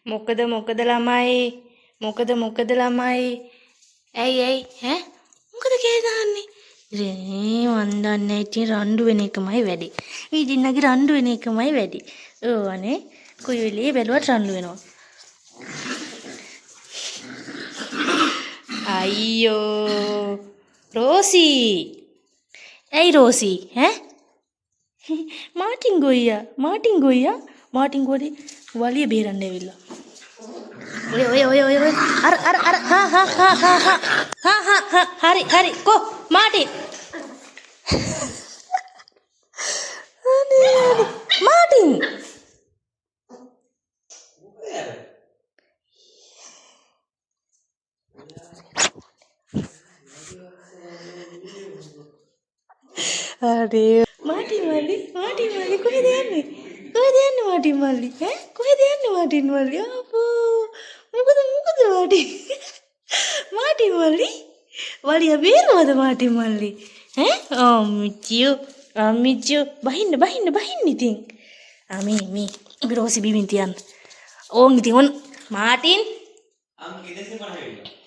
මොකද ළමයි? මොකද ළමයි? ඇයි ඈ? මොකද කෑ ගහන්නේ? මන් දන්නේ ඉතින් රණ්ඩු වෙන එකමයි වැඩි. ඊදින්නගේ රණ්ඩු වෙන එකමයි වැඩි. ඕවනේ. කොයි වෙලේ බැලුවත් රණ්ඩු වෙනවා. අයියෝ රෝසි. ඇයි රෝසි? ඈ? මාටින් ගොයියා. මාටින් ගොඩේ වලිය බේරන්න ඇවිල්ලා. ඔය අර හරි කො මාටින් මාටින් අනේ මාටින් මල්ලි කොහෙද යන්නේ මාටින් මල්ලි ඈ කොහෙද යන්නේ මාටින් මල්ලි අපෝ මොකද මාටින් මල්ලි වලිය බේරුවද මාටින් මල්ලි ඈ අම්මිච්චියෝ බහින්න ඉතින් මේ රෝසි බිමින් තියන්න ඕන් ඉතින් ඔන්න මාටින් අම්ම ගෙදරින් මොනවා වෙන්නේ